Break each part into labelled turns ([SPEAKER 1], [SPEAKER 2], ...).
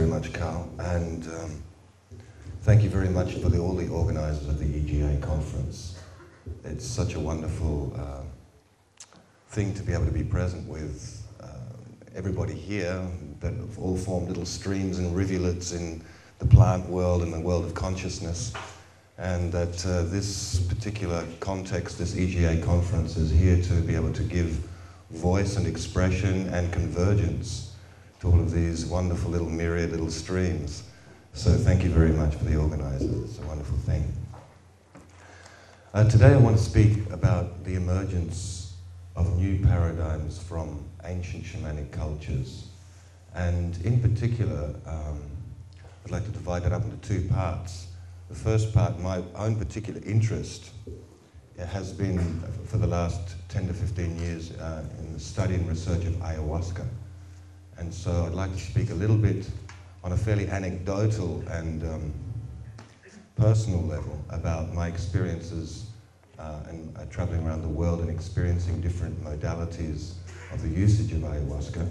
[SPEAKER 1] very much, Carl, and thank you very much for all the organisers of the EGA conference. It's such a wonderful thing to be able to be present with everybody here that have all formed little streams and rivulets in the plant world and the world of consciousness, and that this particular context, this EGA conference, is here to be able to give voice and expression and convergence to all of these wonderful little myriad little streams. So thank you very much for the organisers. It's a wonderful thing. Today I want to speak about the emergence of new paradigms from ancient shamanic cultures. And in particular, I'd like to divide that up into two parts. The first part, my own particular interest, has been for the last 10 to 15 years in the study and research of ayahuasca. And so I'd like to speak a little bit on a fairly anecdotal and personal level about my experiences and traveling around the world and experiencing different modalities of the usage of ayahuasca,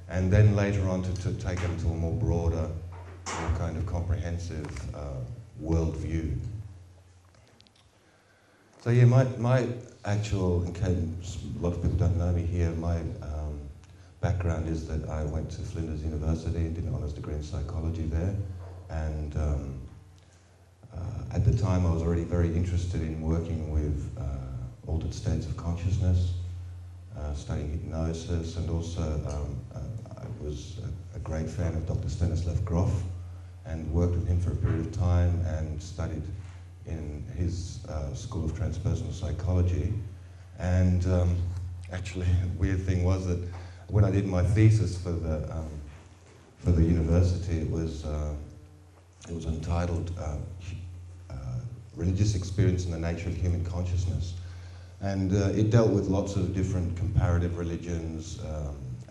[SPEAKER 1] and then later on to take them to a more broader, more kind of comprehensive worldview. So yeah, my actual, in case a lot of people don't know me here, my background is that I went to Flinders University and did an honours degree in psychology there, and at the time I was already very interested in working with altered states of consciousness, studying hypnosis, and also I was a great fan of Dr. Stanislav Grof and worked with him for a period of time and studied in his School of Transpersonal Psychology. And actually, the weird thing was that when I did my thesis for the university, it was entitled Religious Experience in the Nature of Human Consciousness. And it dealt with lots of different comparative religions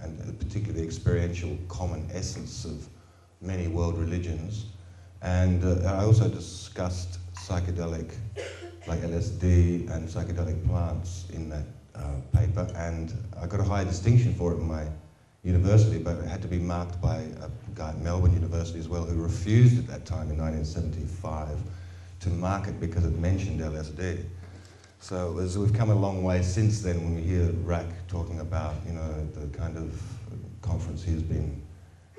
[SPEAKER 1] and particularly the experiential common essence of many world religions. And I also discussed psychedelic, like LSD and psychedelic plants in that paper, and I got a high distinction for it in my university, but it had to be marked by a guy at Melbourne University as well, who refused at that time in 1975 to mark it because it mentioned LSD. So we've come a long way since then when we hear Rack talking about, you know, the kind of conference he's been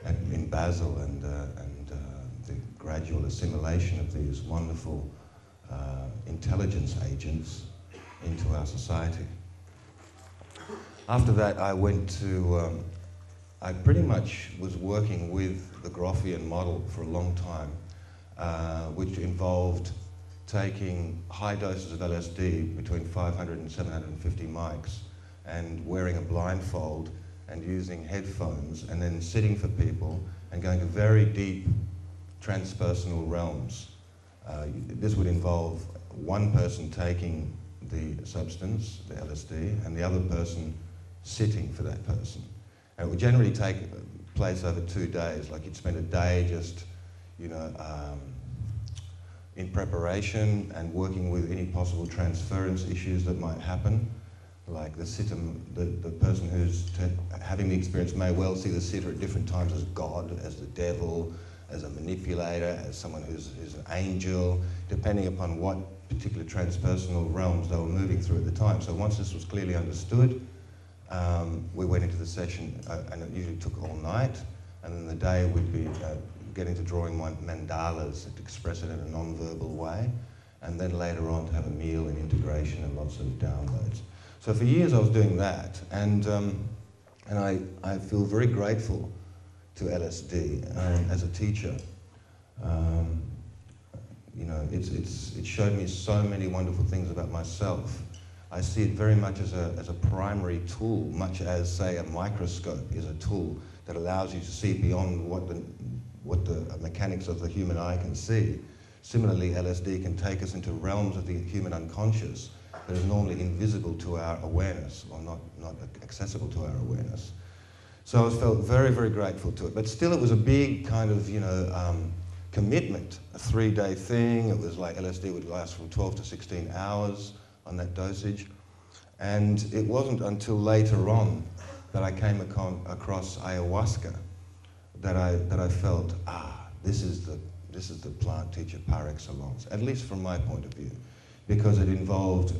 [SPEAKER 1] at in Basel and the gradual assimilation of these wonderful intelligence agents into our society. After that, I went to, I pretty much was working with the Grofian model for a long time, which involved taking high doses of LSD, between 500 and 750 mics, and wearing a blindfold and using headphones, and then sitting for people and going to very deep transpersonal realms. This would involve one person taking the substance, the LSD, and the other person sitting for that person. And it would generally take place over 2 days. Like you'd spend a day just, you know, in preparation and working with any possible transference issues that might happen. Like the sitter, the person who's having the experience may well see the sitter at different times as God, as the devil, as a manipulator, as someone who's an angel, depending upon what particular transpersonal realms they were moving through at the time. So once this was clearly understood, we went into the session, and it usually took all night, and then the day would be getting to drawing mandalas to express it in a non-verbal way, and then later on to have a meal and integration and lots of downloads. So for years I was doing that, and I feel very grateful to LSD as a teacher. You know, it showed me so many wonderful things about myself. I see it very much as a primary tool, much as, say, a microscope is a tool that allows you to see beyond what the mechanics of the human eye can see. Similarly, LSD can take us into realms of the human unconscious that are normally invisible to our awareness, or not accessible to our awareness. So I felt very, very grateful to it. But still, it was a big kind of, you know, commitment, a 3-day thing. It was like LSD would last from 12 to 16 hours on that dosage. And it wasn't until later on that I came across ayahuasca, that I felt, this is the plant teacher par excellence, at least from my point of view, because it involved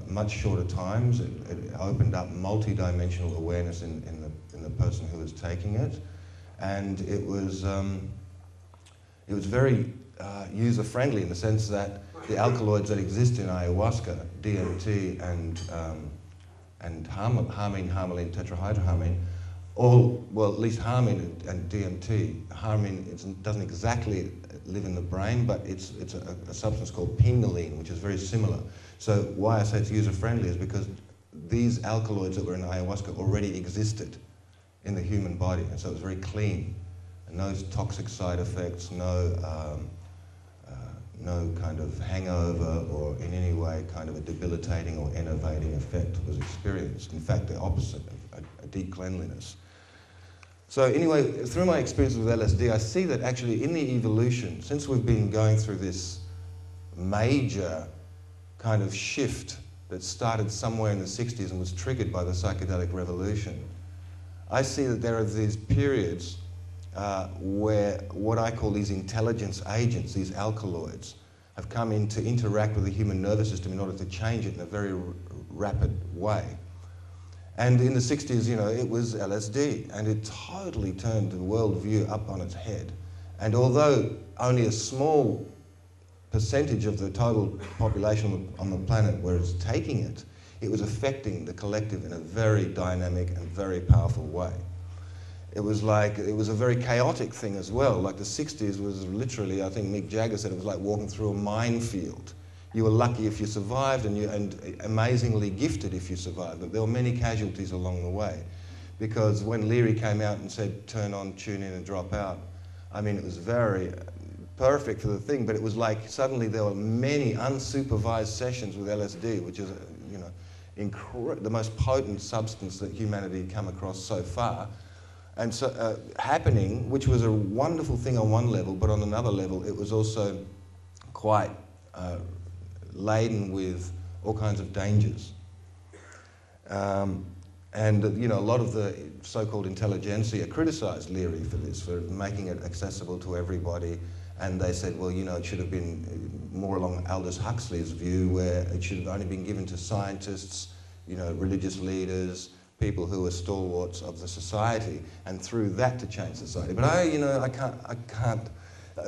[SPEAKER 1] much shorter times. It opened up multi-dimensional awareness in the person who was taking it, and it was very user-friendly in the sense that the alkaloids that exist in ayahuasca, DMT and harmine, harmaline, tetrahydroharmine, at least harmine and DMT. Harmine doesn't exactly live in the brain, but it's a substance called pinealine, which is very similar. So why I say it's user-friendly is because these alkaloids that were in ayahuasca already existed in the human body, and so it was very clean. And no toxic side effects, no kind of hangover or in any way kind of a debilitating or enervating effect was experienced. In fact, the opposite, a deep cleanliness. So anyway, through my experience with LSD, I see that actually in the evolution, since we've been going through this major kind of shift that started somewhere in the 60s and was triggered by the psychedelic revolution, I see that there are these periods where what I call these intelligence agents, these alkaloids, have come in to interact with the human nervous system in order to change it in a very rapid way. And in the 60s, you know, it was LSD, and it totally turned the worldview up on its head. And although only a small percentage of the total population on the planet was taking it, it was affecting the collective in a very dynamic and very powerful way. It was a very chaotic thing as well. Like the 60s was literally, I think Mick Jagger said, it was like walking through a minefield. You were lucky if you survived and amazingly gifted if you survived. But there were many casualties along the way. Because when Leary came out and said, turn on, tune in and drop out, I mean, it was very perfect for the thing, but it was like suddenly there were many unsupervised sessions with LSD, which is, you know, the most potent substance that humanity had come across so far. And so happening, which was a wonderful thing on one level, but on another level, it was also quite laden with all kinds of dangers. And you know, a lot of the so-called intelligentsia criticised Leary for this, for making it accessible to everybody. And they said, well, you know, it should have been more along Aldous Huxley's view, where it should have only been given to scientists, you know, religious leaders, people who were stalwarts of the society, and through that to change society. But I can't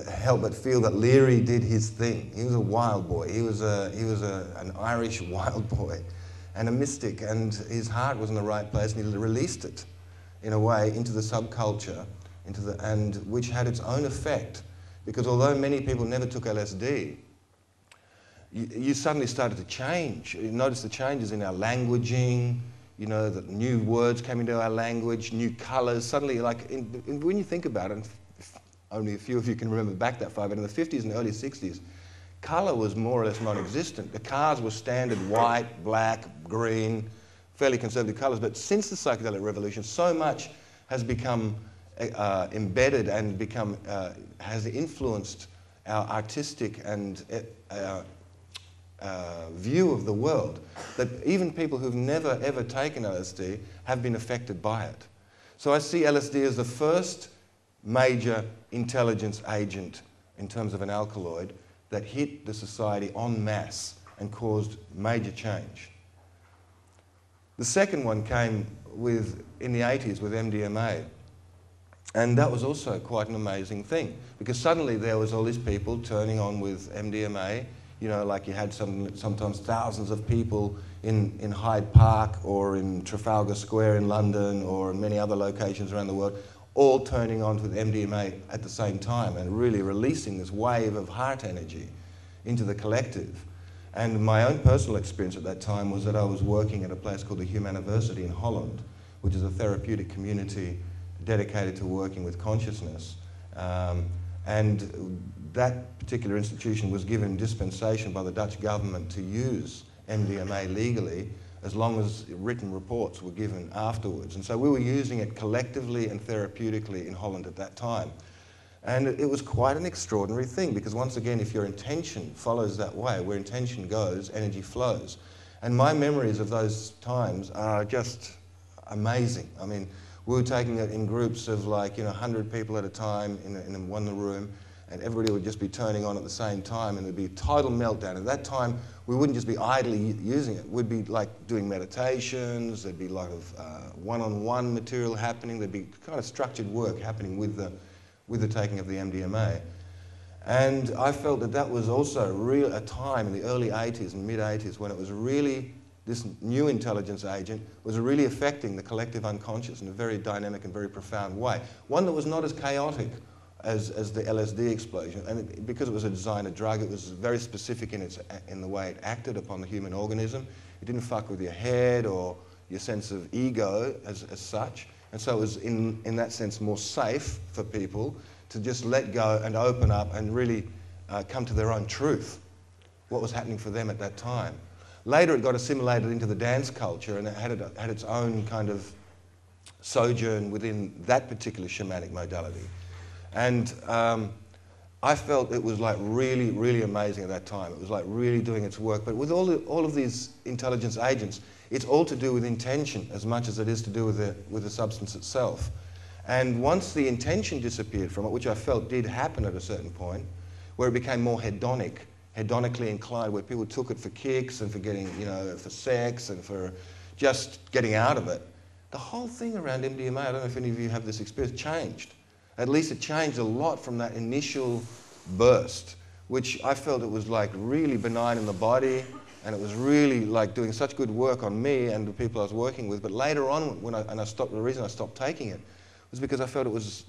[SPEAKER 1] help but feel that Leary did his thing. He was a wild boy. He was an Irish wild boy and a mystic, and his heart was in the right place, and he released it in a way into the subculture, and which had its own effect. Because although many people never took LSD, you suddenly started to change. You noticed the changes in our languaging, you know, that new words came into our language, new colours. Suddenly, like, when you think about it, and only a few of you can remember back that far, but in the 50s and early 60s, colour was more or less non-existent. The cars were standard white, black, green, fairly conservative colours. But since the psychedelic revolution, so much has become embedded and has influenced our artistic and view of the world, that even people who've never ever taken LSD have been affected by it. So I see LSD as the first major intelligence agent in terms of an alkaloid that hit the society en masse and caused major change. The second one came in the 80s with MDMA. And that was also quite an amazing thing, because suddenly there was all these people turning on with MDMA. You know, like you had sometimes thousands of people in Hyde Park or in Trafalgar Square in London or in many other locations around the world, all turning on with MDMA at the same time and really releasing this wave of heart energy into the collective. And my own personal experience at that time was that I was working at a place called the Humaniversity in Holland, which is a therapeutic community dedicated to working with consciousness. And that particular institution was given dispensation by the Dutch government to use MDMA legally, as long as written reports were given afterwards. And so we were using it collectively and therapeutically in Holland at that time. And it was quite an extraordinary thing, because once again, if your intention follows that way, where intention goes, energy flows. And my memories of those times are just amazing. I mean, We were taking it in groups of like, 100 people at a time in one room, and everybody would just be turning on at the same time, and there'd be a total meltdown. At that time, we wouldn't just be idly using it. We'd be like doing meditations, there'd be a lot of one-on-one material happening, there'd be kind of structured work happening with the taking of the MDMA. And I felt that that was also a time in the early 80s and mid-80s when it was really, this new intelligence agent was really affecting the collective unconscious in a very dynamic and very profound way. One that was not as chaotic as the LSD explosion. And because it was a designer drug, it was very specific in the way it acted upon the human organism. It didn't fuck with your head or your sense of ego as such. And so it was, in that sense, more safe for people to just let go and open up and really come to their own truth, what was happening for them at that time. Later it got assimilated into the dance culture, and it had its own kind of sojourn within that particular shamanic modality. And I felt it was like really, really amazing at that time. It was like really doing its work. But with all of these intelligence agents, it's all to do with intention as much as it is to do with the substance itself. And once the intention disappeared from it, which I felt did happen at a certain point, where it became more hedonically inclined, where people took it for kicks and for getting, for sex and for just getting out of it, the whole thing around MDMA, I don't know if any of you have this experience, changed. At least it changed a lot from that initial burst, which I felt it was like really benign in the body, and it was really like doing such good work on me and the people I was working with. But later on, the reason I stopped taking it was because I felt it was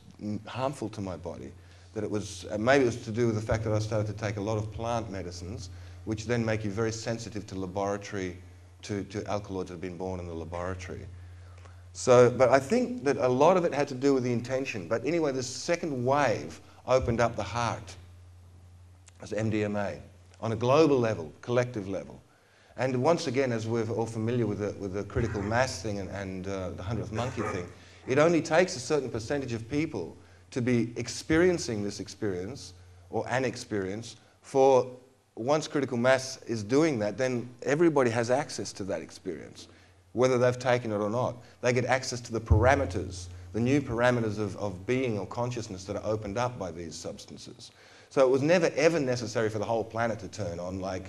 [SPEAKER 1] harmful to my body. That it was, maybe it was to do with the fact that I started to take a lot of plant medicines, which then make you very sensitive to laboratory, to alkaloids that have been born in the laboratory. So, but I think that a lot of it had to do with the intention. But anyway, this second wave opened up the heart as MDMA on a global level, collective level. And once again, as we're all familiar with the critical mass thing and the 100th monkey thing, it only takes a certain percentage of people to be experiencing this experience or an experience for once critical mass is doing that, then everybody has access to that experience, whether they've taken it or not. They get access to the parameters, the new parameters of being or consciousness that are opened up by these substances. So it was never ever necessary for the whole planet to turn on, like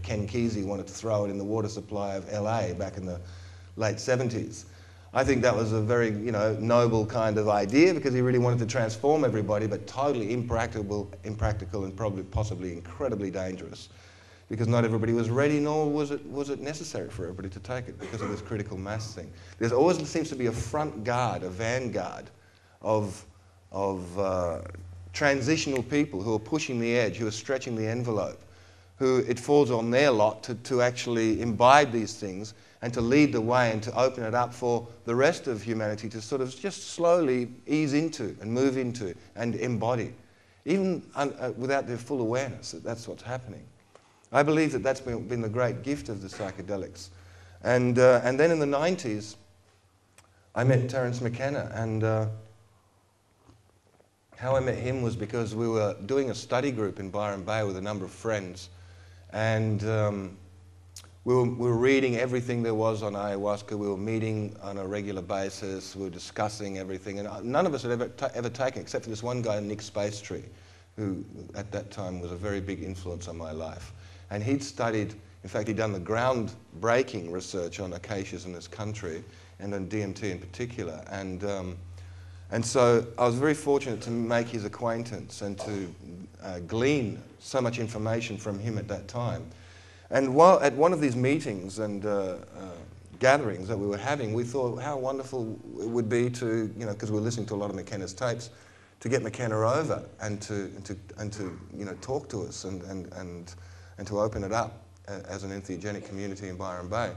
[SPEAKER 1] Ken Kesey wanted to throw it in the water supply of LA back in the late 70s. I think that was a very noble kind of idea because he really wanted to transform everybody, but totally impractical and possibly incredibly dangerous, because not everybody was ready, nor was it necessary for everybody to take it because of this critical mass thing. There always seems to be a front guard, a vanguard of transitional people who are pushing the edge, who are stretching the envelope, who it falls on their lot to actually imbibe these things and to lead the way and to open it up for the rest of humanity to sort of just slowly ease into and move into and embody, even without their full awareness that that's what's happening. I believe that that's been the great gift of the psychedelics. And then in the 90s, I met Terence McKenna, and how I met him was because we were doing a study group in Byron Bay with a number of friends, and we were reading everything there was on ayahuasca. We were meeting on a regular basis. We were discussing everything, and none of us had ever taken, except for this one guy, Nick Spacetree, who at that time was a very big influence on my life. And he'd studied, in fact, he'd done the groundbreaking research on acacias in this country, and on DMT in particular. And so I was very fortunate to make his acquaintance and to glean so much information from him at that time. And while at one of these meetings and gatherings that we were having, we thought how wonderful it would be to, because we were listening to a lot of McKenna's tapes, to get McKenna over and to talk to us and to open it up as an entheogenic community in Byron Bay.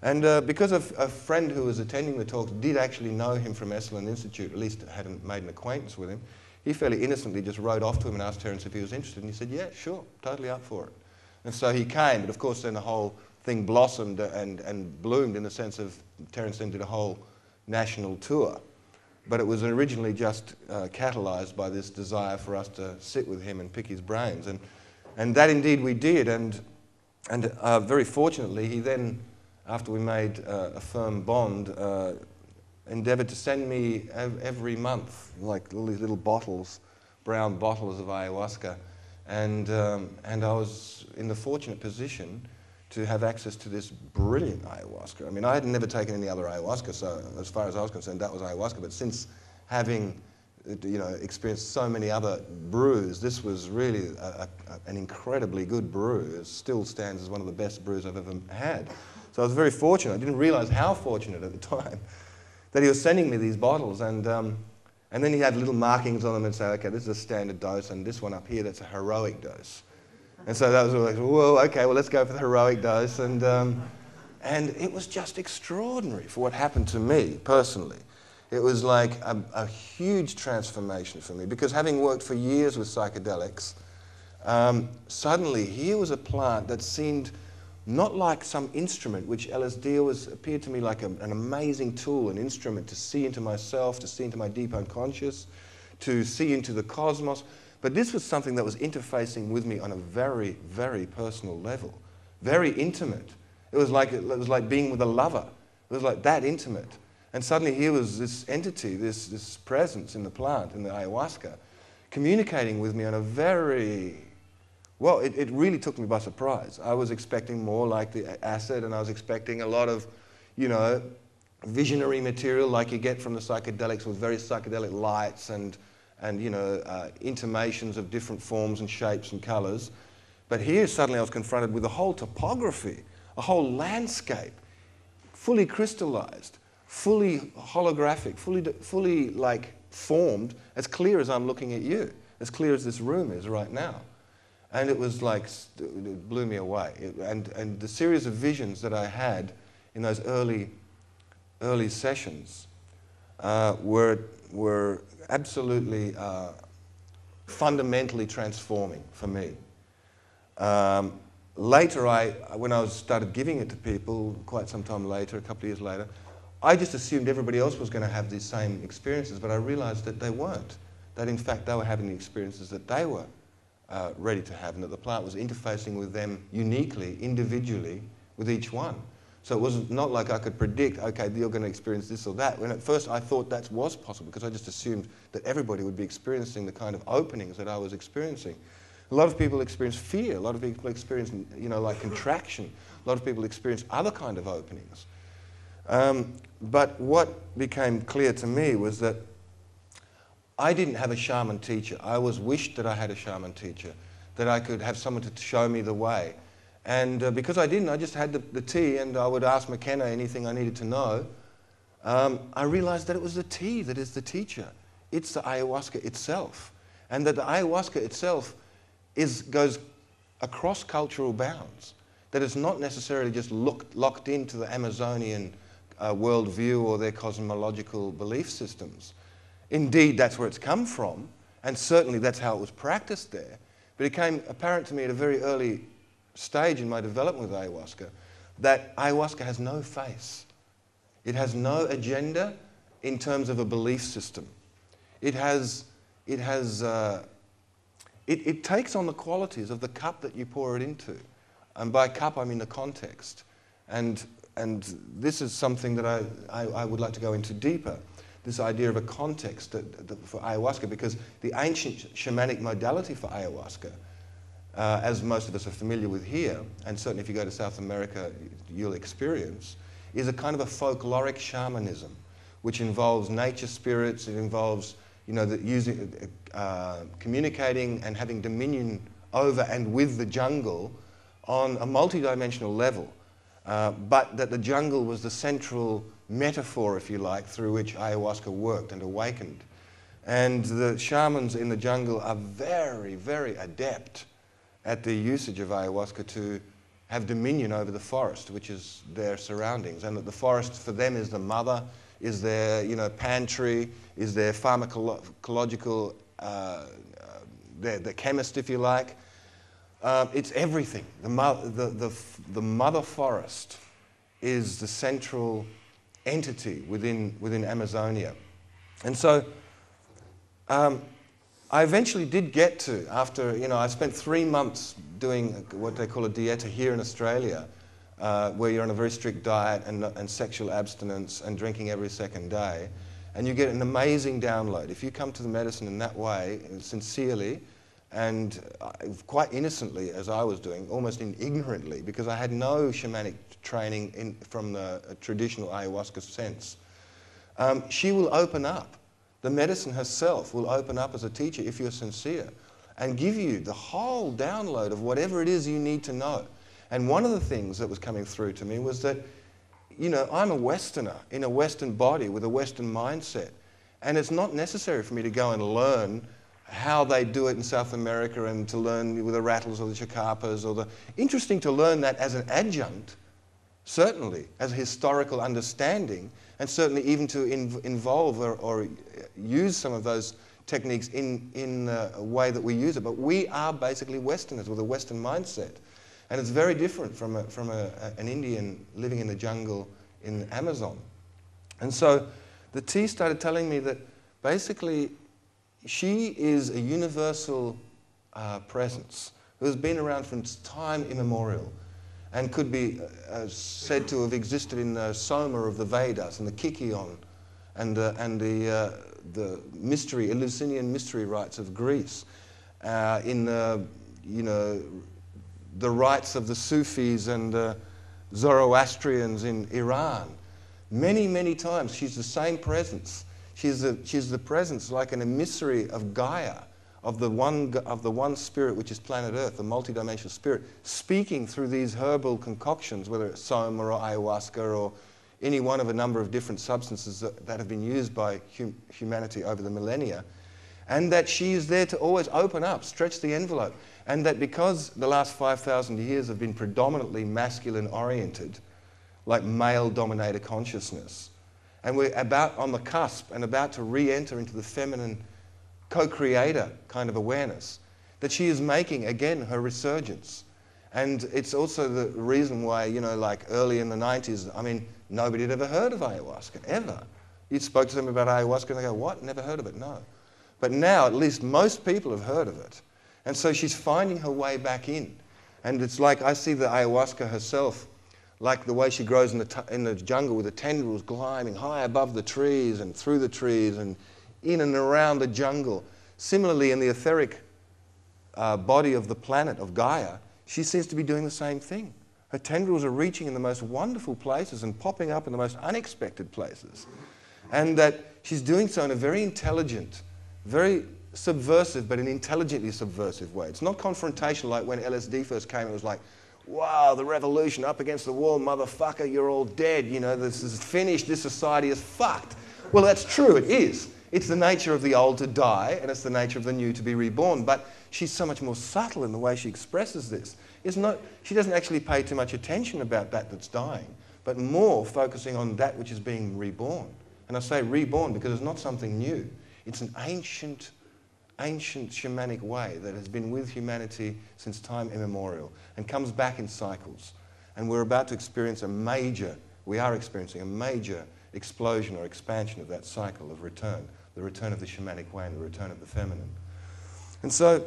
[SPEAKER 1] And because a friend who was attending the talk did actually know him from Esalen Institute, at least hadn't made an acquaintance with him, he fairly innocently just wrote off to him and asked Terence if he was interested, and he said, yeah, sure, totally up for it. And so he came, but of course then the whole thing blossomed and bloomed in the sense of Terence then did a whole national tour. But it was originally just catalysed by this desire for us to sit with him and pick his brains. And that indeed we did, and very fortunately he then, after we made a firm bond, endeavoured to send me every month, like all these little bottles, brown bottles of ayahuasca. And I was in the fortunate position to have access to this brilliant ayahuasca. I mean, I had never taken any other ayahuasca, so as far as I was concerned, that was ayahuasca. But since having, experienced so many other brews, this was really an incredibly good brew. It still stands as one of the best brews I've ever had. So I was very fortunate. I didn't realize how fortunate at the time that he was sending me these bottles. And then he had little markings on them and say, okay, this is a standard dose, and this one up here, that's a heroic dose. And so that was like, whoa, okay, well, let's go for the heroic dose. And it was just extraordinary for what happened to me personally. It was like a huge transformation for me, because having worked for years with psychedelics, suddenly here was a plant that seemed not like some instrument, which LSD appeared to me like an amazing tool, an instrument to see into myself, to see into my deep unconscious, to see into the cosmos. But this was something that was interfacing with me on a very, very personal level, very intimate. It was like being with a lover. It was like that intimate. And suddenly here was this entity, this presence in the plant, in the ayahuasca, communicating with me on a very, well, it really took me by surprise. I was expecting more like the acid, and I was expecting a lot of, visionary material like you get from the psychedelics, with very psychedelic lights and intimations of different forms and shapes and colours. But here suddenly I was confronted with a whole topography, a whole landscape, fully crystallised, fully holographic, fully like formed, as clear as I'm looking at you, as clear as this room is right now. And it was like, it blew me away. And the series of visions that I had in those early sessions were absolutely fundamentally transforming for me. Later, when I started giving it to people, quite some time later, a couple of years later, I just assumed everybody else was going to have these same experiences, but I realized that they weren't. That in fact they were having the experiences that they were ready to have, and that the plant was interfacing with them uniquely, individually, with each one. So it was not like I could predict, okay, you're going to experience this or that. When at first I thought that was possible, because I just assumed that everybody would be experiencing the kind of openings that I was experiencing. A lot of people experience fear. A lot of people experience, like contraction. A lot of people experience other kind of openings. But what became clear to me was that I didn't have a shaman teacher. I wished that I had a shaman teacher, that I could have someone to show me the way. And because I didn't, I just had the tea, and I would ask McKenna anything I needed to know. I realized that it was the tea that is the teacher. It's the ayahuasca itself. And that the ayahuasca itself goes across cultural bounds. That it's not necessarily just locked into the Amazonian worldview or their cosmological belief systems. Indeed, that's where it's come from, and certainly that's how it was practiced there. But it became apparent to me at a very early stage in my development with ayahuasca that ayahuasca has no face. It has no agenda in terms of a belief system. It takes on the qualities of the cup that you pour it into. And by cup, I mean the context. And this is something that I would like to go into deeper, this idea of a context for ayahuasca, because the ancient shamanic modality for ayahuasca, as most of us are familiar with here, and certainly if you go to South America, you'll experience, is a kind of a folkloric shamanism, which involves nature spirits. It involves, communicating and having dominion over and with the jungle on a multidimensional level, but that the jungle was the central metaphor, if you like, through which ayahuasca worked and awakened. And the shamans in the jungle are very, very adept at the usage of ayahuasca to have dominion over the forest, which is their surroundings, and that the forest for them is the mother, is their pantry, is their pharmacological, the chemist, if you like. It's everything. The mother forest is the central entity within Amazonia. And so I eventually did get to, after, I spent 3 months doing what they call a dieta here in Australia, where you're on a very strict diet and sexual abstinence and drinking every second day, and you get an amazing download. If you come to the medicine in that way, sincerely, and quite innocently, as I was doing, almost ignorantly, because I had no shamanic training from the traditional ayahuasca sense, she will open up. The medicine herself will open up as a teacher, if you're sincere, and give you the whole download of whatever it is you need to know. And one of the things that was coming through to me was that, you know, I'm a Westerner in a Western body with a Western mindset. And it's not necessary for me to go and learn how they do it in South America and to learn with the rattles or the chicapas or the... Interesting to learn that as an adjunct, certainly, as a historical understanding, and certainly even to involve or use some of those techniques in a way that we use it. But we are basically Westerners with a Western mindset. And it's very different from an Indian living in the jungle in the Amazon. And so the tea started telling me that basically she is a universal presence who has been around from time immemorial and could be said to have existed in the Soma of the Vedas and the Kikyon and the mystery, Eleusinian mystery rites of Greece, in the, you know, the rites of the Sufis and Zoroastrians in Iran. Many, many times she's the same presence. She's the presence like an emissary of Gaia, of the one spirit which is planet Earth, the multidimensional spirit, speaking through these herbal concoctions, whether it's soma or ayahuasca or any one of a number of different substances that have been used by humanity over the millennia, and that she is there to always open up, stretch the envelope, and that because the last 5,000 years have been predominantly masculine-oriented, like male-dominated consciousness, and we're about on the cusp and about to re-enter into the feminine co-creator kind of awareness, that she is making, again, her resurgence. And it's also the reason why, you know, like early in the 90s, I mean, nobody had ever heard of ayahuasca, ever. You spoke to them about ayahuasca and they go, what? Never heard of it? No. But now, at least most people have heard of it. And so she's finding her way back in. And it's like I see the ayahuasca herself, like the way she grows in the jungle with the tendrils climbing high above the trees and through the trees and in and around the jungle. Similarly, in the etheric body of the planet, of Gaia, she seems to be doing the same thing. Her tendrils are reaching in the most wonderful places and popping up in the most unexpected places. And that she's doing so in a very intelligent, very subversive, but an intelligently subversive way. It's not confrontational like when LSD first came. It was like, wow, the revolution, up against the wall, motherfucker, you're all dead. You know, this is finished, this society is fucked. Well, that's true, it is. It's the nature of the old to die, and it's the nature of the new to be reborn. But she's so much more subtle in the way she expresses this. It's not, she doesn't actually pay too much attention about that that's dying, but more focusing on that which is being reborn. And I say reborn because it's not something new. It's an ancient shamanic way that has been with humanity since time immemorial and comes back in cycles. And we're about to experience we are experiencing a major explosion or expansion of that cycle of return, the return of the shamanic way and the return of the feminine. And so,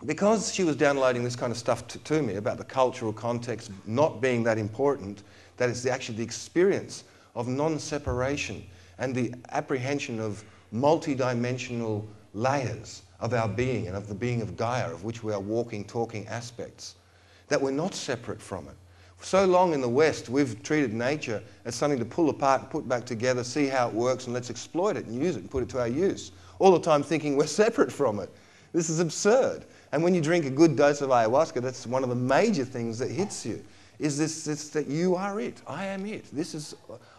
[SPEAKER 1] because she was downloading this kind of stuff to me about the cultural context not being that important, that it's actually the experience of non-separation and the apprehension of multi-dimensional layers of our being and of the being of Gaia, of which we are walking, talking aspects, that we're not separate from it. For so long in the West, we've treated nature as something to pull apart and put back together, see how it works, and let's exploit it and use it and put it to our use, all the time thinking we're separate from it. This is absurd. And when you drink a good dose of ayahuasca, that's one of the major things that hits you, is this that you are it. I am it.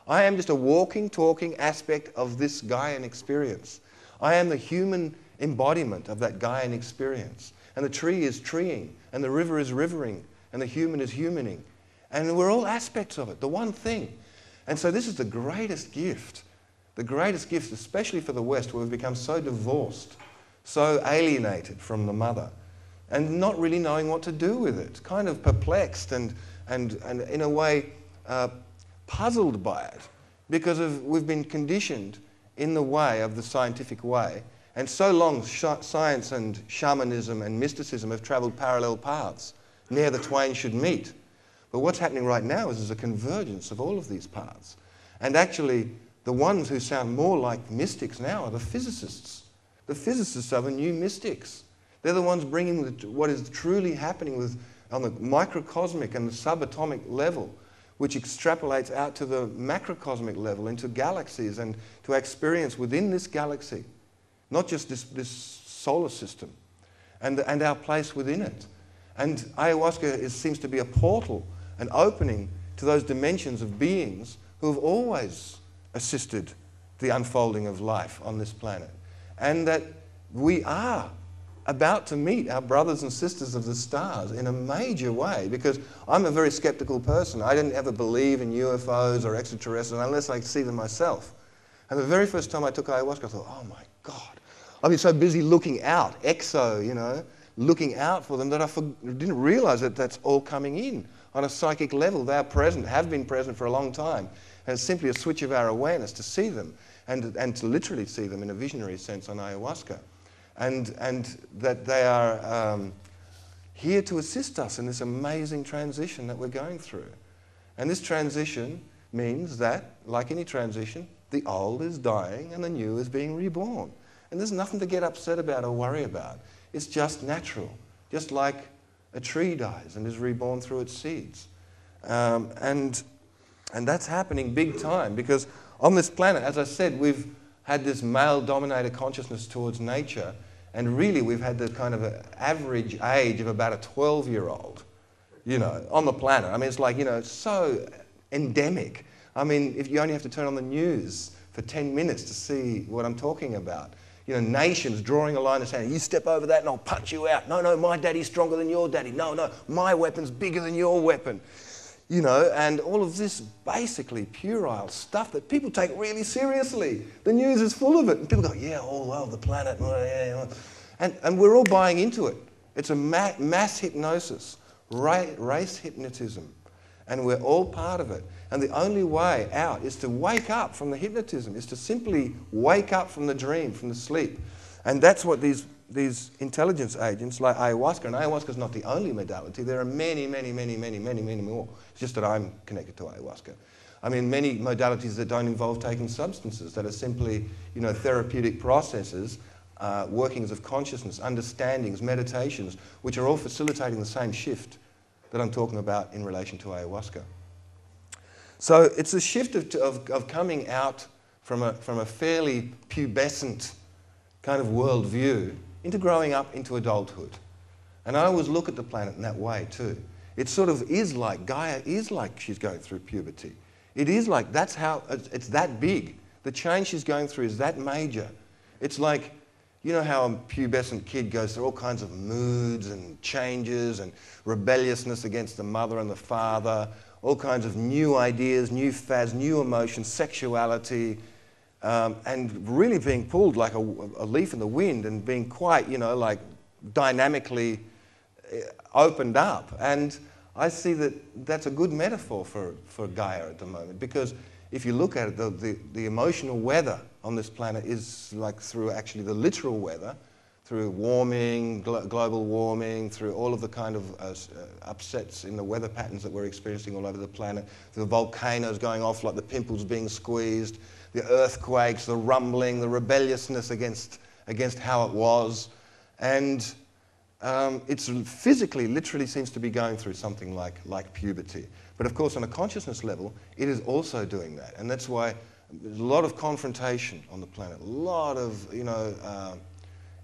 [SPEAKER 1] I am just a walking, talking aspect of this Gaian experience. I am the human embodiment of that Gaian experience. And the tree is treeing, and the river is rivering, and the human is humaning. And we're all aspects of it, the one thing. And so this is the greatest gift, especially for the West, where we've become so divorced, so alienated from the mother, and not really knowing what to do with it, kind of perplexed and in a way puzzled by it, because we've been conditioned in the way of the scientific way. And so long, science and shamanism and mysticism have travelled parallel paths. Ne'er the twain should meet. But what's happening right now is there's a convergence of all of these paths. And actually, the ones who sound more like mystics now are the physicists. The physicists are the new mystics. They're the ones bringing what is truly happening on the microcosmic and the subatomic level, which extrapolates out to the macrocosmic level, into galaxies, and to experience within this galaxy, not just this solar system, and our place within it. And ayahuasca seems to be a portal, an opening to those dimensions of beings who have always assisted the unfolding of life on this planet. And that we are about to meet our brothers and sisters of the stars in a major way, because I'm a very skeptical person. I didn't ever believe in UFOs or extraterrestrials unless I see them myself. And the very first time I took ayahuasca, I thought, oh my God, I've been so busy looking out, looking out for them, that I didn't realize that that's all coming in on a psychic level. They are present, have been present for a long time. And it's simply a switch of our awareness to see them, and to literally see them in a visionary sense on ayahuasca. And that they are here to assist us in this amazing transition that we're going through. And this transition means that, like any transition, the old is dying and the new is being reborn. And there's nothing to get upset about or worry about. It's just natural, just like a tree dies and is reborn through its seeds. And that's happening big time, because on this planet, as I said, we've had this male-dominated consciousness towards nature, and really we've had the kind of average age of about a 12-year-old, on the planet. I mean, it's like, it's so endemic. I mean, if you only have to turn on the news for 10 minutes to see what I'm talking about. Nations drawing a line and saying, you step over that and I'll punch you out. No, my daddy's stronger than your daddy. No, my weapon's bigger than your weapon. And all of this basically puerile stuff that people take really seriously. The news is full of it. And people go, yeah, oh, well, the planet. Yeah. And we're all buying into it. It's a mass hypnosis, race hypnotism. And we're all part of it. And the only way out is to wake up from the hypnotism, is to simply wake up from the dream, from the sleep. And that's what these intelligence agents like ayahuasca, and ayahuasca is not the only modality. There are many more. It's just that I'm connected to ayahuasca. I mean, many modalities that don't involve taking substances, that are simply, therapeutic processes, workings of consciousness, understandings, meditations, which are all facilitating the same shift that I'm talking about in relation to ayahuasca. So it's a shift of coming out from a fairly pubescent kind of worldview into growing up into adulthood. And I always look at the planet in that way too. It sort of is like, Gaia is like she's going through puberty. It is like, that's how, it's that big. The change she's going through is that major. It's like, how a pubescent kid goes through all kinds of moods and changes and rebelliousness against the mother and the father, all kinds of new ideas, new fads, new emotions, sexuality, and really being pulled like a leaf in the wind, and being quite, like dynamically opened up. And I see that that's a good metaphor for Gaia at the moment, because if you look at it, the emotional weather on this planet is like through actually the literal weather, through warming, global warming, through all of the kind of upsets in the weather patterns that we're experiencing all over the planet, the volcanoes going off like the pimples being squeezed, the earthquakes, the rumbling, the rebelliousness against how it was. And it's physically, literally seems to be going through something like puberty. But of course, on a consciousness level, it is also doing that. And that's why there's a lot of confrontation on the planet, a lot of,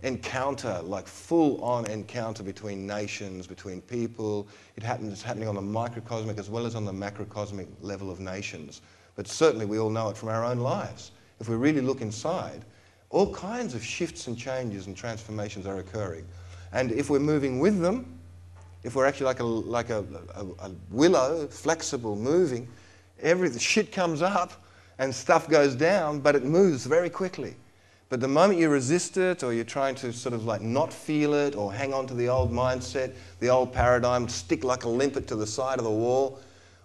[SPEAKER 1] encounter, like full-on encounter between nations, between people. It's happening on the microcosmic as well as on the macrocosmic level of nations. But certainly we all know it from our own lives. If we really look inside, all kinds of shifts and changes and transformations are occurring. And if we're moving with them, if we're actually like a willow, flexible, moving, the shit comes up and stuff goes down, but it moves very quickly. But the moment you resist it, or you're trying to sort of like not feel it, or hang on to the old mindset, the old paradigm, stick like a limpet to the side of the wall,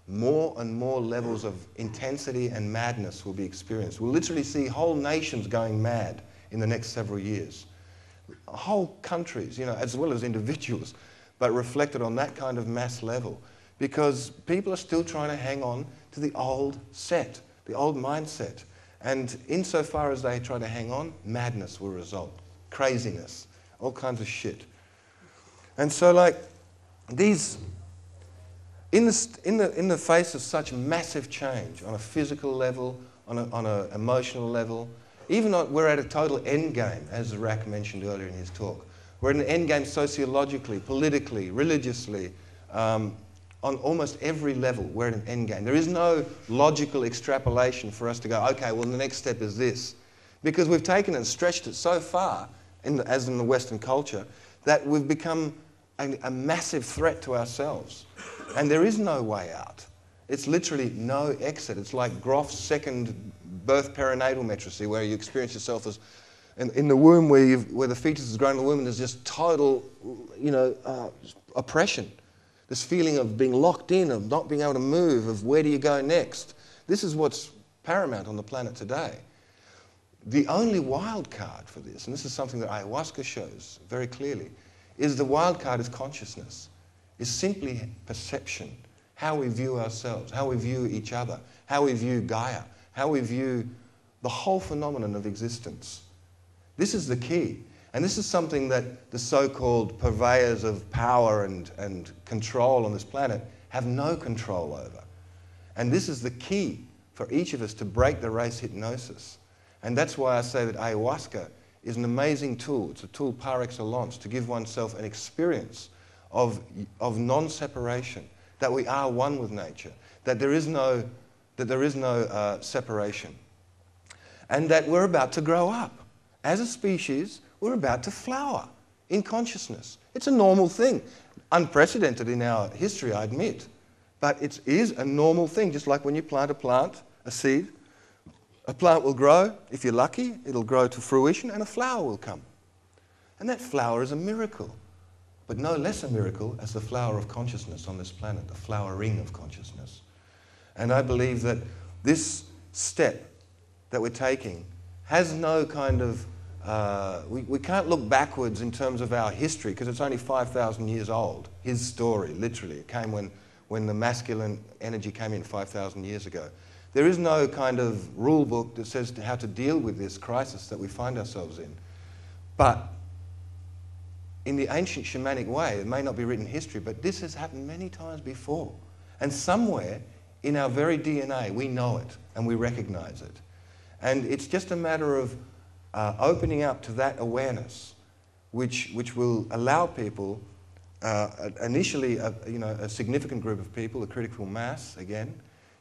[SPEAKER 1] more and more levels of intensity and madness will be experienced. We'll literally see whole nations going mad in the next several years. Whole countries, as well as individuals, but reflected on that kind of mass level. because people are still trying to hang on to the old set, the old mindset. And insofar as they try to hang on, madness will result, craziness, all kinds of shit. And so, like, these, in the face of such massive change on a physical level, on an emotional level, even though we're at a total end game, as Rack mentioned earlier in his talk. We're at an end game sociologically, politically, religiously, on almost every level. We're at an end game. There is no logical extrapolation for us to go, okay, well, the next step is this. Because we've taken it and stretched it so far, as in the Western culture, that we've become a massive threat to ourselves. And there is no way out. It's literally no exit. It's like Grof's second birth perinatal metrisy, where you experience yourself as in the womb, where the fetus is growing in the womb, and there's just total, oppression. This feeling of being locked in, of not being able to move, of where do you go next. This is what's paramount on the planet today. The only wild card for this, and this is something that ayahuasca shows very clearly, is the wild card is consciousness, is simply perception, how we view ourselves, how we view each other, how we view Gaia, how we view the whole phenomenon of existence. This is the key. And this is something that the so-called purveyors of power and control on this planet have no control over. And this is the key for each of us to break the race hypnosis. And that's why I say that ayahuasca is an amazing tool. It's a tool par excellence to give oneself an experience of non-separation, that we are one with nature, that there is no separation, and that we're about to grow up. As a species, we're about to flower in consciousness. It's a normal thing. Unprecedented in our history, I admit. But it is a normal thing, just like when you plant a seed. A plant will grow. If you're lucky, it'll grow to fruition and a flower will come. And that flower is a miracle. But no less a miracle as the flower of consciousness on this planet, the flowering of consciousness. And I believe that this step that we're taking has no kind of we can't look backwards in terms of our history, because it's only 5,000 years old. His story, literally, it came when the masculine energy came in 5,000 years ago. There is no kind of rule book that says how to deal with this crisis that we find ourselves in. But in the ancient shamanic way, it may not be written history, but this has happened many times before. And somewhere in our very DNA, we know it and we recognize it. And it's just a matter of opening up to that awareness, which will allow people, initially a significant group of people, a critical mass again,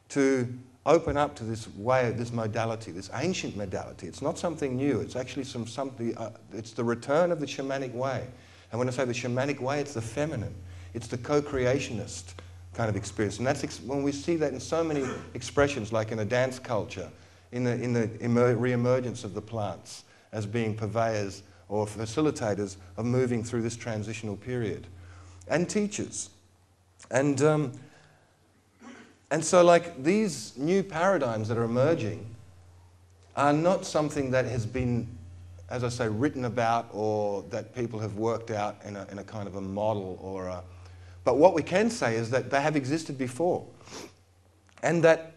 [SPEAKER 1] to open up to this way, this modality, this ancient modality. It's not something new. It's actually it's the return of the shamanic way. And when I say the shamanic way, it's the feminine. It's the co-creationist kind of experience. And that's when we see that in so many expressions, like in a dance culture, in the re-emergence of the plants as being purveyors or facilitators of moving through this transitional period, and teachers. And so, like, these new paradigms that are emerging are not something that has been, as I say, written about or that people have worked out in a kind of a model or a... But what we can say is that they have existed before, and that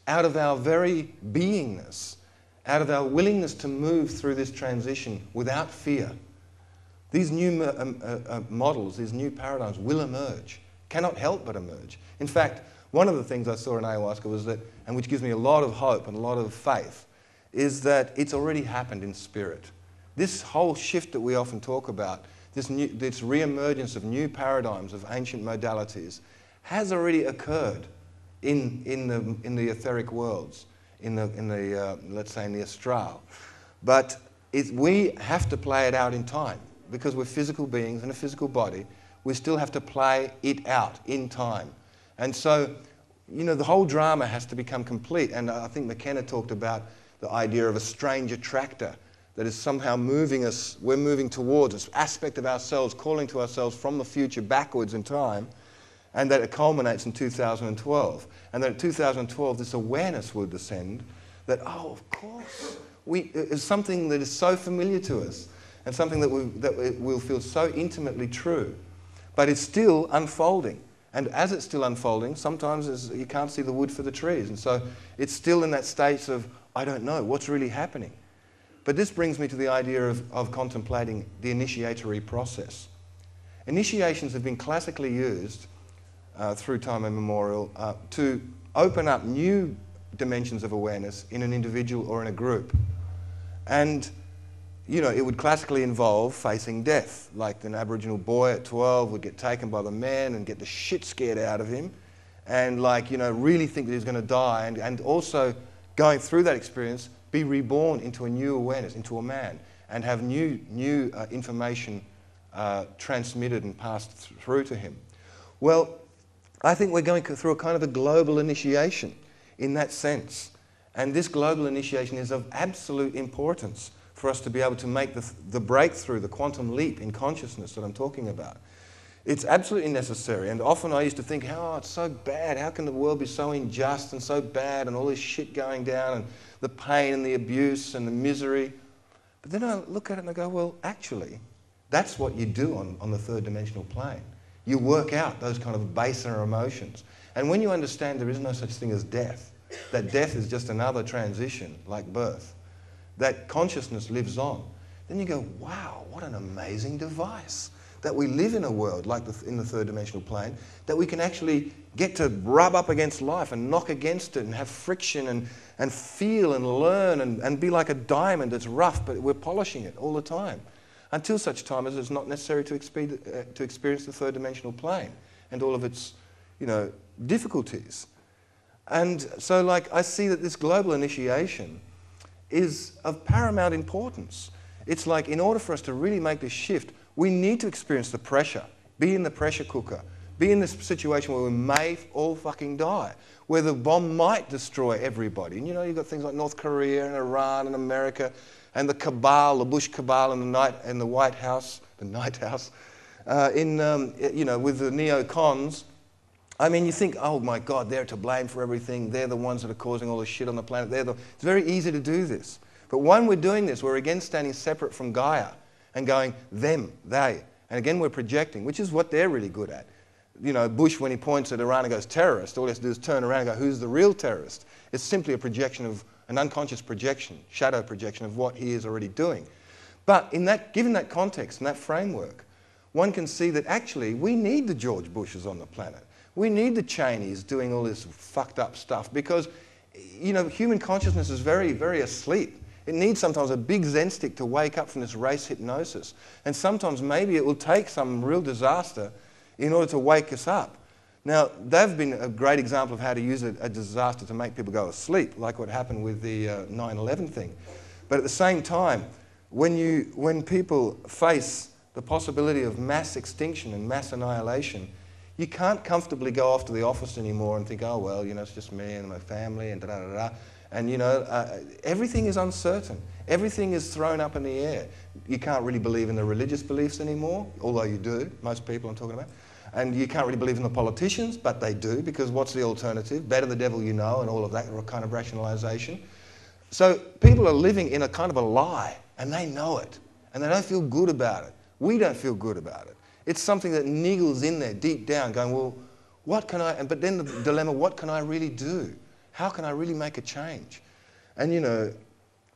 [SPEAKER 1] out of our very beingness, out of our willingness to move through this transition without fear, these new models, these new paradigms will emerge, cannot help but emerge. In fact, one of the things I saw in ayahuasca was that, and which gives me a lot of hope and a lot of faith, is that it's already happened in spirit. This whole shift that we often talk about, this re-emergence of new paradigms of ancient modalities, has already occurred in the etheric worlds, let's say in the astral. But we have to play it out in time, because we're physical beings in a physical body. We still have to play it out in time. And so, the whole drama has to become complete. And I think McKenna talked about the idea of a strange attractor that is somehow moving us, we're moving towards this aspect of ourselves, calling to ourselves from the future backwards in time, and that it culminates in 2012. And that in 2012, this awareness will descend that, oh, of course, it's something that is so familiar to us, and something that we'll feel so intimately true. But it's still unfolding. And as it's still unfolding, sometimes you can't see the wood for the trees. And so it's still in that state of, I don't know, what's really happening? But this brings me to the idea of contemplating the initiatory process. Initiations have been classically used through time immemorial to open up new dimensions of awareness in an individual or in a group. And it would classically involve facing death, like an Aboriginal boy at 12 would get taken by the men and get the shit scared out of him, and really think that he's going to die, and also going through that experience, be reborn into a new awareness, into a man, and have new information transmitted and passed through to him. Well, I think we're going through a kind of a global initiation in that sense, and this global initiation is of absolute importance for us to be able to make the breakthrough, the quantum leap in consciousness that I'm talking about. It's absolutely necessary, and often I used to think, oh, it's so bad, how can the world be so unjust and so bad and all this shit going down and the pain and the abuse and the misery. But then I look at it and I go, well, actually, that's what you do on the third dimensional plane. You work out those kind of baser emotions. And when you understand there is no such thing as death, that death is just another transition like birth, that consciousness lives on, then you go, wow, what an amazing device. That we live in a world like in the third dimensional plane, that we can actually get to rub up against life and knock against it and have friction and feel and learn and be like a diamond that's rough, but we're polishing it all the time. Until such time as it's not necessary to experience the third dimensional plane and all of its, difficulties. And so I see that this global initiation is of paramount importance. It's like, in order for us to really make this shift, we need to experience the pressure, be in the pressure cooker, be in this situation where we may all fucking die, where the bomb might destroy everybody. And you've got things like North Korea and Iran and America and the cabal, the Bush cabal in the White House, the Night House, with the neocons. I mean, you think, oh my God, they're to blame for everything. They're the ones that are causing all this shit on the planet. It's very easy to do this. But when we're doing this, we're again standing separate from Gaia and going, them, they. And again, we're projecting, which is what they're really good at. Bush, when he points at Iran and goes, terrorist, all he has to do is turn around and go, who's the real terrorist? It's simply a projection of, an unconscious projection, shadow projection of what he is already doing. But given that context and that framework, one can see that actually we need the George Bushes on the planet. We need the Cheneys doing all this fucked up stuff because, human consciousness is very, very asleep. It needs sometimes a big Zen stick to wake up from this race hypnosis. And sometimes maybe it will take some real disaster in order to wake us up. Now, they've been a great example of how to use a disaster to make people go asleep, like what happened with the 9/11 thing. But at the same time, when people face the possibility of mass extinction and mass annihilation, you can't comfortably go off to the office anymore and think, oh, well, it's just me and my family and da-da-da-da. And, everything is uncertain. Everything is thrown up in the air. You can't really believe in the religious beliefs anymore, although you do, most people I'm talking about. And you can't really believe in the politicians, but they do, because what's the alternative? Better the devil you know and all of that kind of rationalization. So people are living in a kind of a lie, and they know it, and they don't feel good about it. We don't feel good about it. It's something that niggles in there deep down going, well, what can I, but then the dilemma, what can I really do? How can I really make a change? And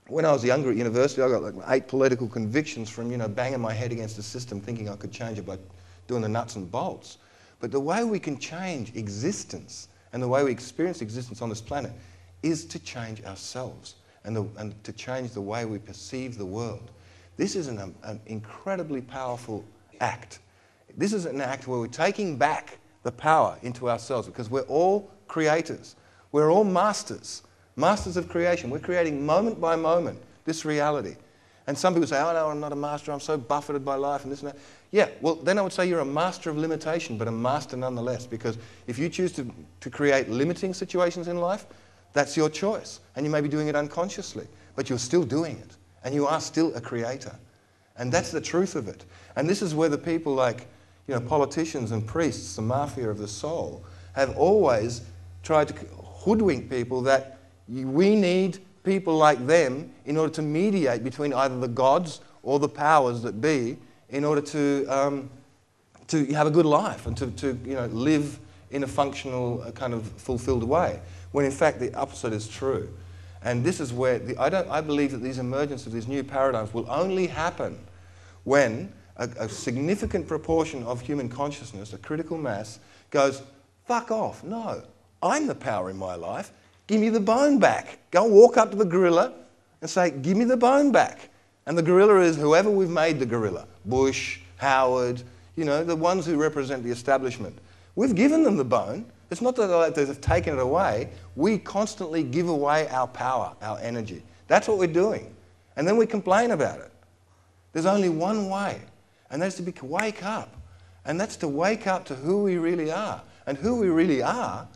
[SPEAKER 1] when I was younger at university, I got like 8 political convictions from, banging my head against the system thinking I could change it by doing the nuts and bolts. But the way we can change existence and the way we experience existence on this planet is to change ourselves and to change the way we perceive the world. This is an incredibly powerful act. This is an act where we're taking back the power into ourselves because we're all creators. We're all masters of creation. We're creating moment by moment this reality. And some people say, oh no, I'm not a master, I'm so buffeted by life and this and that. Yeah, well then I would say you're a master of limitation, but a master nonetheless, because if you choose to create limiting situations in life, that's your choice. And you may be doing it unconsciously, but you're still doing it. And you are still a creator. And that's the truth of it. And this is where the people like, politicians and priests, the mafia of the soul, have always tried to hoodwink people that we need people like them in order to mediate between either the gods or the powers that be in order to have a good life and to live in a functional, kind of fulfilled way, when in fact the opposite is true. And this is where, I believe that these emergence of these new paradigms will only happen when a significant proportion of human consciousness, a critical mass, goes, fuck off, no, I'm the power in my life, give me the bone back. Go walk up to the gorilla and say, give me the bone back. And the gorilla is whoever we've made the gorilla, Bush, Howard, you know, the ones who represent the establishment. We've given them the bone. It's not that they've taken it away. We constantly give away our power, our energy. That's what we're doing. And then we complain about it. There's only one way, and that's to wake up. And that's to wake up to who we really are. And who we really are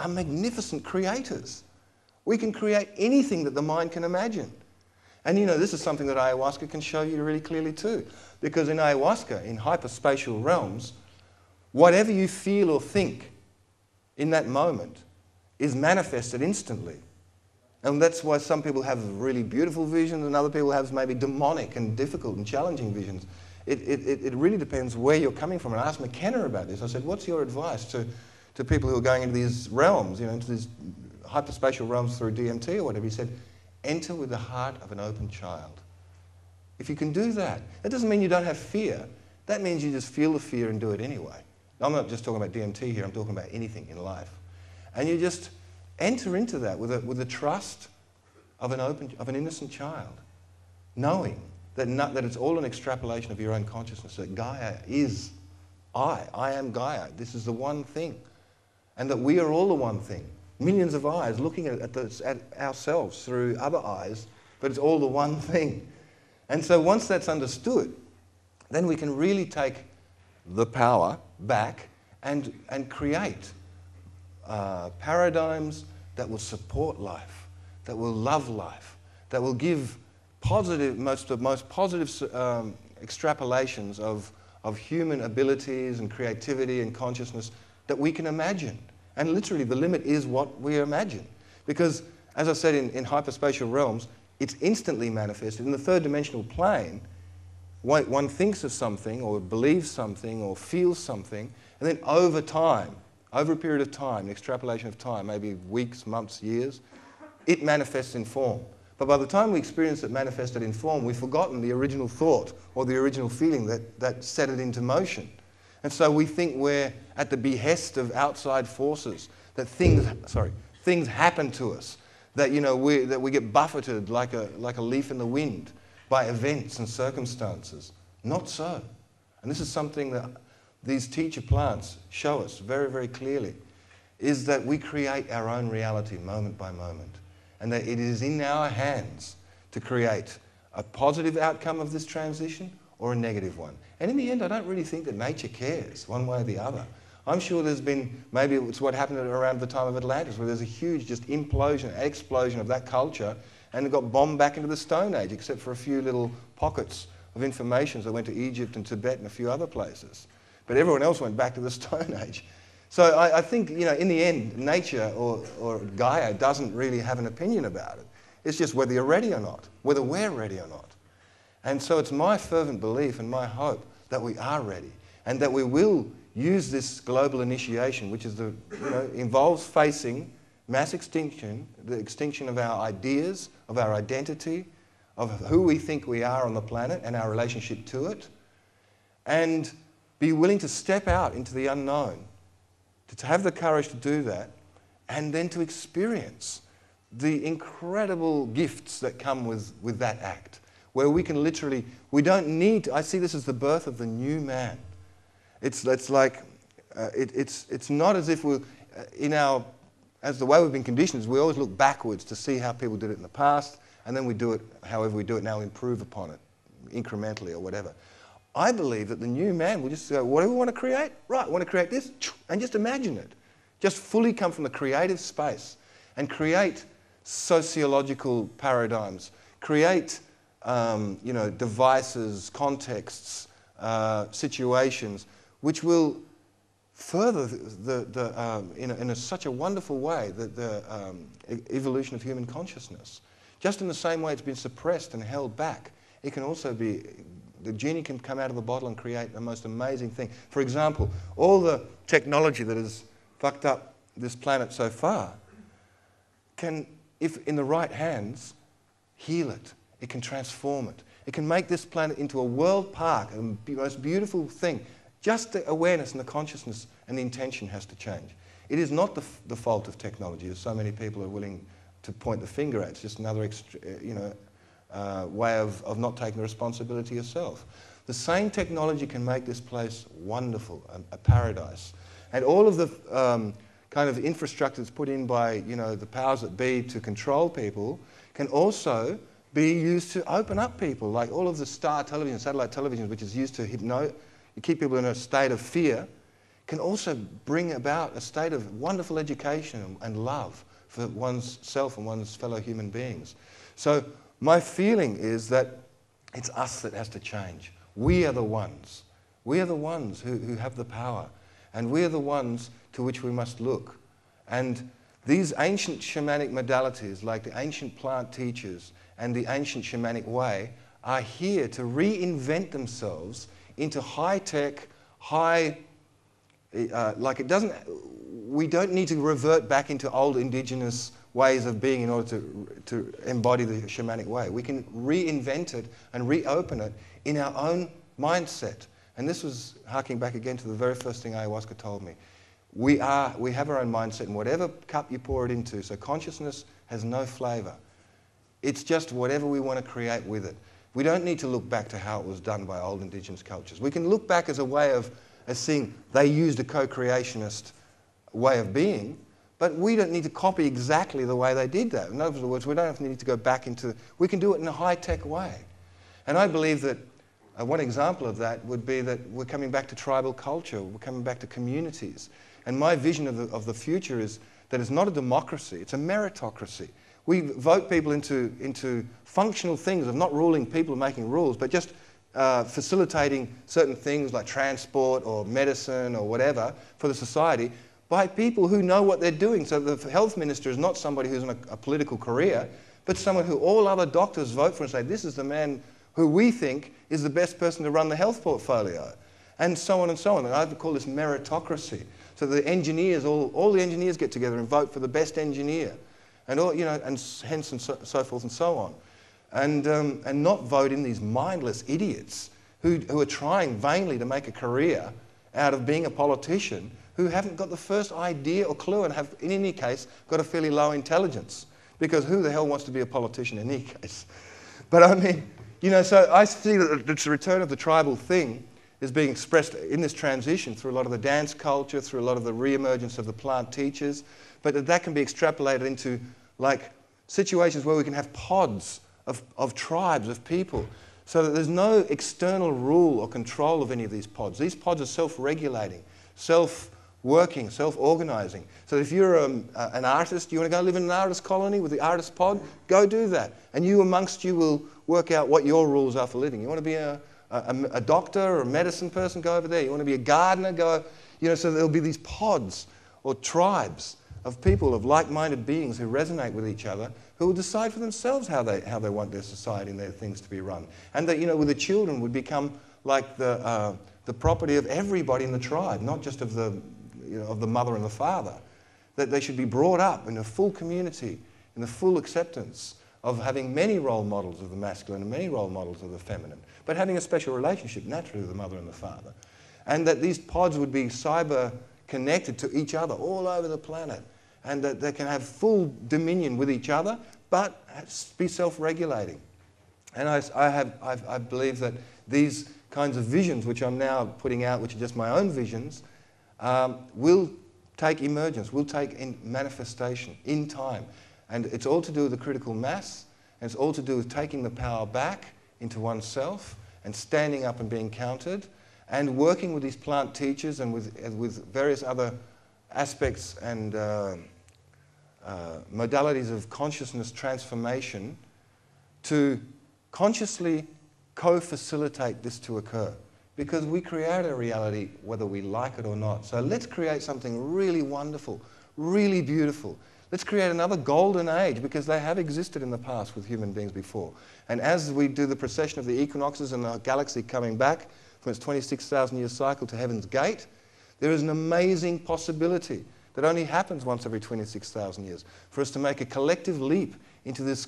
[SPEAKER 1] magnificent creators. We can create anything that the mind can imagine. And you know, this is something that ayahuasca can show you really clearly too. Because in ayahuasca, in hyperspatial realms, whatever you feel or think in that moment is manifested instantly. And that's why some people have really beautiful visions and other people have maybe demonic and difficult and challenging visions. It really depends where you're coming from. And I asked McKenna about this. I said, what's your advice to people who are going into these realms, you know, into these hyperspatial realms through DMT or whatever? He said, enter with the heart of an open child. If you can do that, that doesn't mean you don't have fear. That means you just feel the fear and do it anyway. I'm not just talking about DMT here, I'm talking about anything in life. And you just enter into that with the trust of an innocent child, knowing that it's all an extrapolation of your own consciousness, that Gaia is I am Gaia, this is the one thing, and that we are all the one thing. Millions of eyes looking at ourselves through other eyes, but it's all the one thing. And so once that's understood, then we can really take the power back and create paradigms that will support life, that will love life, that will give positive, most positive extrapolations of human abilities and creativity and consciousness that we can imagine. And literally the limit is what we imagine. Because, as I said, in hyperspatial realms, it's instantly manifested. In the third dimensional plane, one thinks of something or believes something or feels something, and then over time, over a period of time, extrapolation of time, maybe weeks, months, years, it manifests in form. But by the time we experience it manifested in form, we've forgotten the original thought or the original feeling that set it into motion. And so we think we're at the behest of outside forces, that things happen to us, that, you know, that we get buffeted like a leaf in the wind by events and circumstances. Not so. And this is something that these teacher plants show us very, very clearly, is that we create our own reality moment by moment. And that it is in our hands to create a positive outcome of this transition or a negative one. And in the end, I don't really think that nature cares one way or the other. I'm sure there's been, maybe it's what happened around the time of Atlantis, where there's a huge just implosion, explosion of that culture, and it got bombed back into the Stone Age, except for a few little pockets of information that went to Egypt and Tibet and a few other places. But everyone else went back to the Stone Age. So I think, you know, in the end, nature or Gaia doesn't really have an opinion about it. It's just whether you're ready or not, whether we're ready or not. And so it's my fervent belief and my hope that we are ready and that we will use this global initiation, which is involves facing mass extinction, the extinction of our ideas, of our identity, of who we think we are on the planet and our relationship to it, and be willing to step out into the unknown, to have the courage to do that, and then to experience the incredible gifts that come with that act, where we can literally, we don't need to, I see this as the birth of the new man. It's like, it's not as if we're, as the way we've been conditioned is we always look backwards to see how people did it in the past, and then we do it however we do it now, improve upon it, incrementally or whatever. I believe that the new man will just go, whatever we want to create, right, I want to create this, and just imagine it. Just fully come from the creative space and create sociological paradigms, create devices, contexts, situations, which will further in such a wonderful way the evolution of human consciousness. Just in the same way it's been suppressed and held back, it can also be, the genie can come out of the bottle and create the most amazing thing. For example, all the technology that has fucked up this planet so far, can, if in the right hands, heal it. It can transform it. It can make this planet into a world park, the most beautiful thing. Just the awareness and the consciousness and the intention has to change. It is not the fault of technology, as so many people are willing to point the finger at. It's just another way of not taking the responsibility yourself. The same technology can make this place wonderful, a paradise. And all of the kind of infrastructure that's put in by the powers that be to control people can also be used to open up people, like all of the star television, satellite television, which is used to keep people in a state of fear, can also bring about a state of wonderful education and love for one's self and one's fellow human beings. So my feeling is that it's us that has to change. We are the ones. We are the ones who have the power. And we are the ones to which we must look. And these ancient shamanic modalities, like the ancient plant teachers and the ancient shamanic way, are here to reinvent themselves into high-tech, we don't need to revert back into old indigenous ways of being in order to embody the shamanic way. We can reinvent it and reopen it in our own mindset. And this was harking back again to the very first thing ayahuasca told me. We have our own mindset, and whatever cup you pour it into, so consciousness has no flavor. It's just whatever we want to create with it. We don't need to look back to how it was done by old indigenous cultures. We can look back as a way of seeing they used a co-creationist way of being, but we don't need to copy exactly the way they did that. In other words, we don't need to go back into, we can do it in a high-tech way. And I believe that one example of that would be that we're coming back to tribal culture, we're coming back to communities. And my vision of the future is that it's not a democracy, it's a meritocracy. We vote people into functional things of not ruling people and making rules, but just facilitating certain things like transport or medicine or whatever for the society by people who know what they're doing. So the health minister is not somebody who's in a political career, but someone who all other doctors vote for and say, this is the man who we think is the best person to run the health portfolio, and so on and so on. And I would call this meritocracy. So the engineers, all the engineers get together and vote for the best engineer, and hence and so forth and so on, and not vote in these mindless idiots who are trying vainly to make a career out of being a politician, who haven't got the first idea or clue and have, in any case, got a fairly low intelligence. Because who the hell wants to be a politician in any case? But I mean, so I see that the return of the tribal thing is being expressed in this transition through a lot of the dance culture, through a lot of the re-emergence of the plant teachers, but that can be extrapolated into like situations where we can have pods of tribes, of people, so that there's no external rule or control of any of these pods. These pods are self-regulating, self-working, self-organizing. So if you're an artist, you want to go live in an artist colony with the artist pod, go do that. And you amongst you will work out what your rules are for living. You want to be a doctor or a medicine person, go over there. You want to be a gardener, go, so there'll be these pods or tribes of people, of like-minded beings who resonate with each other, who will decide for themselves how they want their society and their things to be run. And that, with the children would become like the property of everybody in the tribe, not just of the mother and the father. That they should be brought up in a full community, in the full acceptance of having many role models of the masculine and many role models of the feminine, but having a special relationship naturally with the mother and the father. And that these pods would be cyber connected to each other all over the planet, and that they can have full dominion with each other, but be self-regulating. And I believe that these kinds of visions, which I'm now putting out, which are just my own visions, will take emergence, will take in manifestation in time. And it's all to do with the critical mass, and it's all to do with taking the power back into oneself and standing up and being counted, and working with these plant teachers and with various other aspects and modalities of consciousness transformation to consciously co-facilitate this to occur. Because we create a reality whether we like it or not. So let's create something really wonderful, really beautiful. Let's create another golden age, because they have existed in the past with human beings before. And as we do the procession of the equinoxes and the galaxy coming back from its 26,000 year cycle to Heaven's Gate, there is an amazing possibility that only happens once every 26,000 years, for us to make a collective leap into this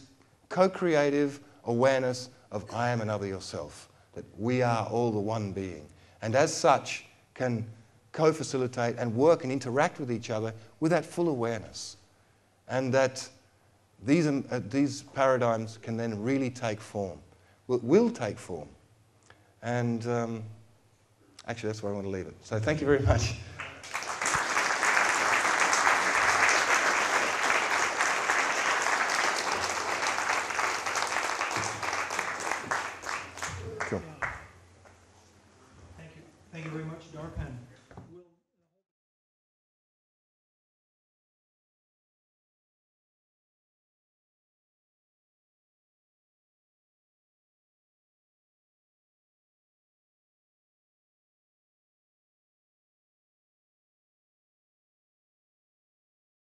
[SPEAKER 1] co-creative awareness of I am another yourself, that we are all the one being, and as such can co-facilitate and work and interact with each other with that full awareness. And that these paradigms can then really take form, will take form. And actually, that's where I want to leave it. So thank you very much.
[SPEAKER 2] Cool. Thank you very much, Darpan.